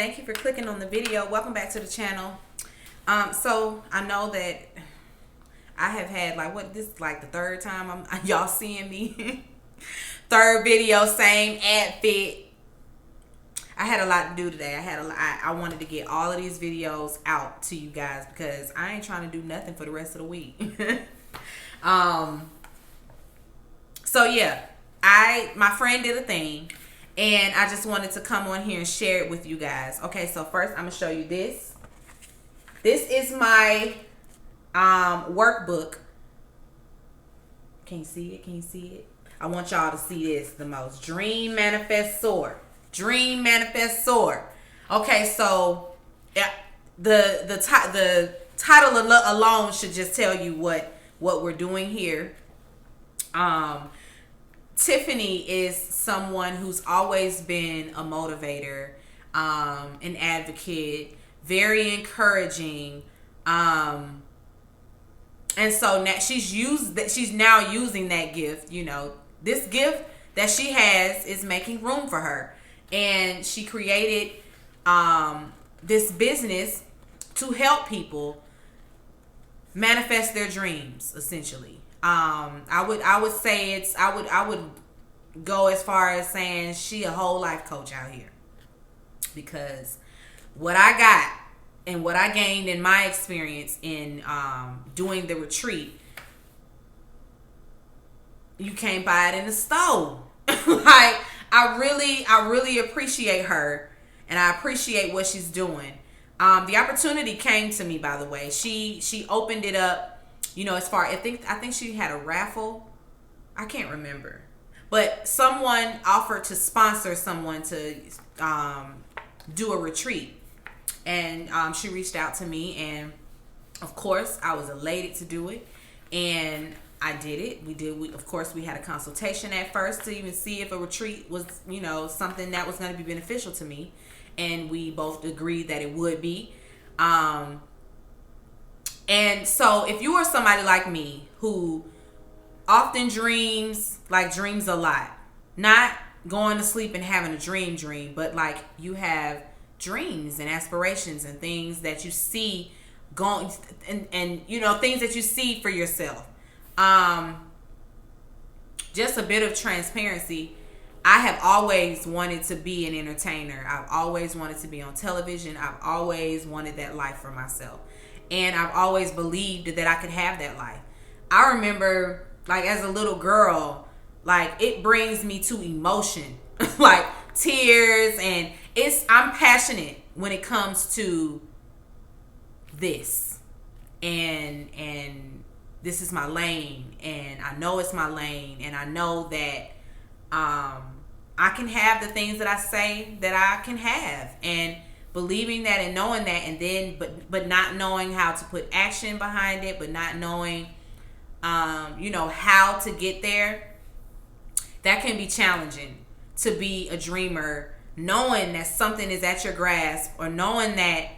Thank you for clicking on the video. Welcome back to the channel. So I know that I have had like the third time y'all seeing me. Third video, same ad fit. I had a lot to do today. I wanted to get all of these videos out to you guys because I ain't trying to do nothing for the rest of the week. So yeah, my friend did a thing, and I just wanted to come on here and share it with you guys. Okay, so first I'm gonna show you this. This is my workbook. Can you see it? Can you see it? I want y'all to see this the most. Dream, manifest, soar. Dream, manifest, soar. Okay, so yeah, the title alone should just tell you what we're doing here. Tiffany is someone who's always been a motivator, an advocate, very encouraging, and so now she's now using that gift. You know, this gift that she has is making room for her, and she created this business to help people manifest their dreams, essentially. I would say I would go as far as saying she a whole life coach out here, because what I got and what I gained in my experience in doing the retreat, you can't buy it in the store. Like I really appreciate her, and I appreciate what she's doing. The opportunity came to me, by the way. She opened it up. You know, as far I think she had a raffle. I can't remember, but someone offered to sponsor someone to do a retreat, and she reached out to me, and of course I was elated to do it, and I did it. Of course we had a consultation at first to even see if a retreat was, you know, something that was going to be beneficial to me, and we both agreed that it would be. And so if you are somebody like me who often dreams a lot, not going to sleep and having a dream, but like you have dreams and aspirations and things that you see going, and you know, things that you see for yourself. Just a bit of transparency. I have always wanted to be an entertainer. I've always wanted to be on television. I've always wanted that life for myself. And I've always believed that I could have that life. I remember, like, as a little girl, like, it brings me to emotion, like tears, and I'm passionate when it comes to this. And this is my lane, and I know it's my lane, and I know that I can have the things that I say that I can have, and believing that and knowing that, and then but not knowing how to put action behind it, but not knowing you know, how to get there. That can be challenging, to be a dreamer, knowing that something is at your grasp, or knowing that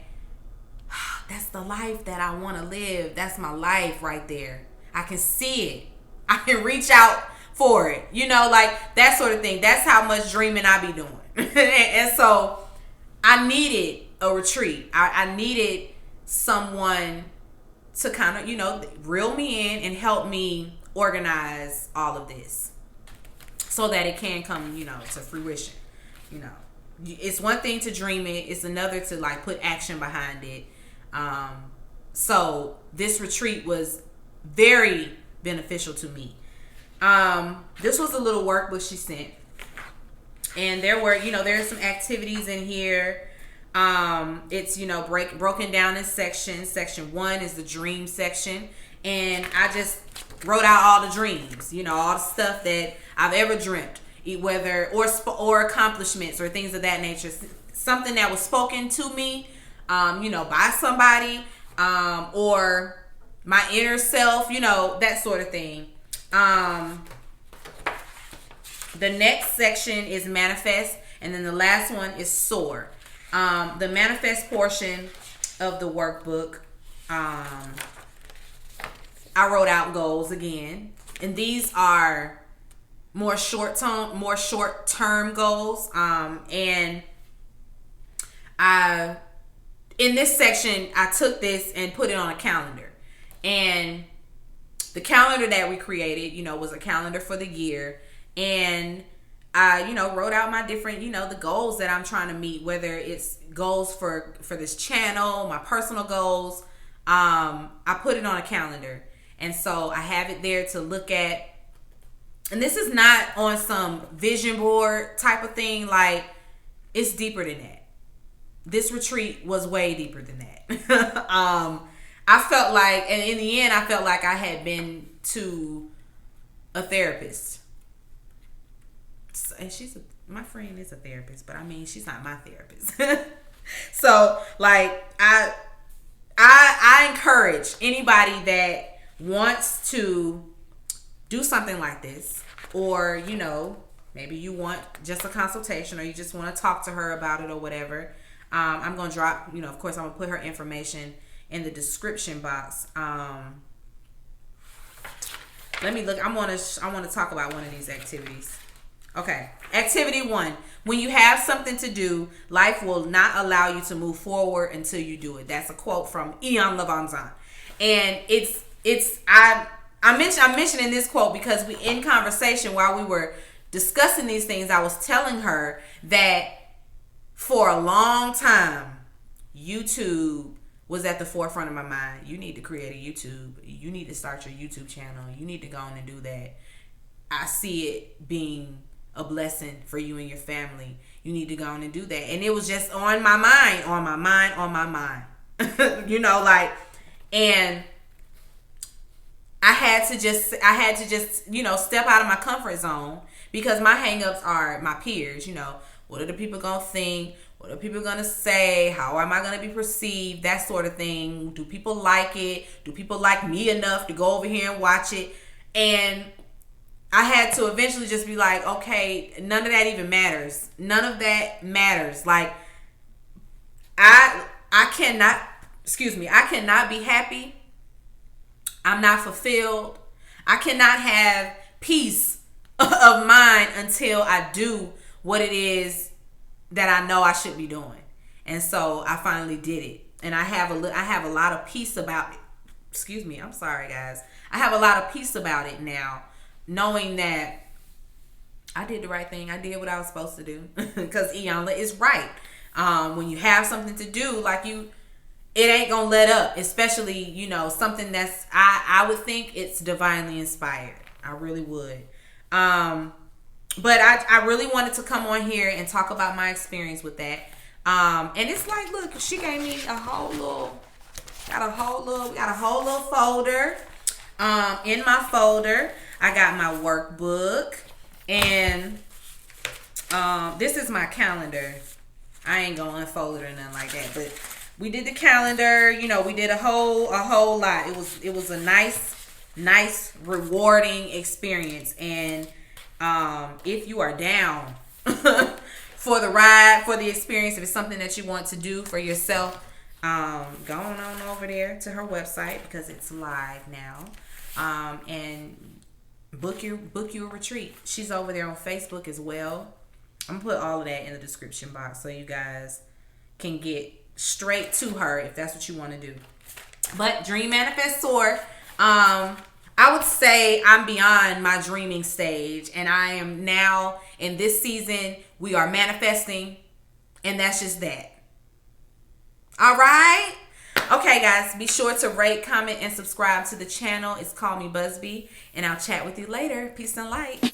that's the life that I want to live. That's my life right there. I can see it. I can reach out for it. You know, like that sort of thing. That's how much dreaming I be doing. And so I needed a retreat. I needed someone to kind of, you know, reel me in and help me organize all of this so that it can come, you know, to fruition. You know, it's one thing to dream it. It's another to like put action behind it. So this retreat was very beneficial to me. This was a little workbook she sent, and there were, you know, there's some activities in here. It's, you know, broken down in sections. Section 1 is the dream section, and I just wrote out all the dreams, you know, all the stuff that I've ever dreamt, whether or accomplishments or things of that nature, something that was spoken to me, you know, by somebody, or my inner self, you know, that sort of thing. The next section is manifest, and then the last one is soar. The manifest portion of the workbook, I wrote out goals again, and these are more short-term goals. And In this section, I took this and put it on a calendar. And the calendar that we created, was a calendar for the year. And I, wrote out my different, the goals that I'm trying to meet, whether it's goals for this channel, my personal goals. I put it on a calendar. And so I have it there to look at. And this is not on some vision board type of thing. Like, it's deeper than that. This retreat was way deeper than that. I felt like, and in the end, I felt like I had been to a therapist. And my friend is a therapist, but I mean, she's not my therapist. So, like, I encourage anybody that wants to do something like this, or, maybe you want just a consultation, or you just want to talk to her about it or whatever. I'm going to drop, of course, I'm going to put her information in the description box. Let me look. I want to talk about one of these activities. Okay. Activity 1. When you have something to do, life will not allow you to move forward until you do it. That's a quote from Ian Levanzan. And I'm mentioning this quote because we, in conversation while we were discussing these things, I was telling her that for a long time, YouTube was at the forefront of my mind. You need to create a YouTube. You need to start your YouTube channel. You need to go on and do that. I see it being a blessing for you and your family. You need to go on and do that. And it was just on my mind. And I had to just, step out of my comfort zone, because my hangups are my peers. What are the people going to think? What are people going to say? How am I going to be perceived? That sort of thing. Do people like it? Do people like me enough to go over here and watch it? And I had to eventually just be like, okay, none of that even matters. None of that matters. Like, I cannot be happy. I'm not fulfilled. I cannot have peace of mind until I do what it is that I know I should be doing. And so I finally did it. And I have a lot of peace about it. Excuse me. I'm sorry, guys. I have a lot of peace about it now, knowing that I did the right thing. I did what I was supposed to do. Because Iyanla is right. When you have something to do, it ain't gonna let up. Especially, something that's, I would think it's divinely inspired. I really would. But I really wanted to come on here and talk about my experience with that. And it's like, look, she gave me we got a whole little folder. In my folder, I got my workbook, and this is my calendar. I ain't gonna unfold it or nothing like that, but we did the calendar. We did a whole lot. It was a nice, rewarding experience. And if you are down for the ride, for the experience, if it's something that you want to do for yourself, go on over there to her website, because it's live now, and book you a retreat. She's over there on Facebook as well. I'm gonna put all of that in the description box so you guys can get straight to her if that's what you want to do. But Dream Manifest Soar, I would say I'm beyond my dreaming stage, and I am now in this season. We are manifesting, and that's just that. All right. Okay, guys, be sure to rate, comment, and subscribe to the channel. It's Call Me Busby, and I'll chat with you later. Peace and light.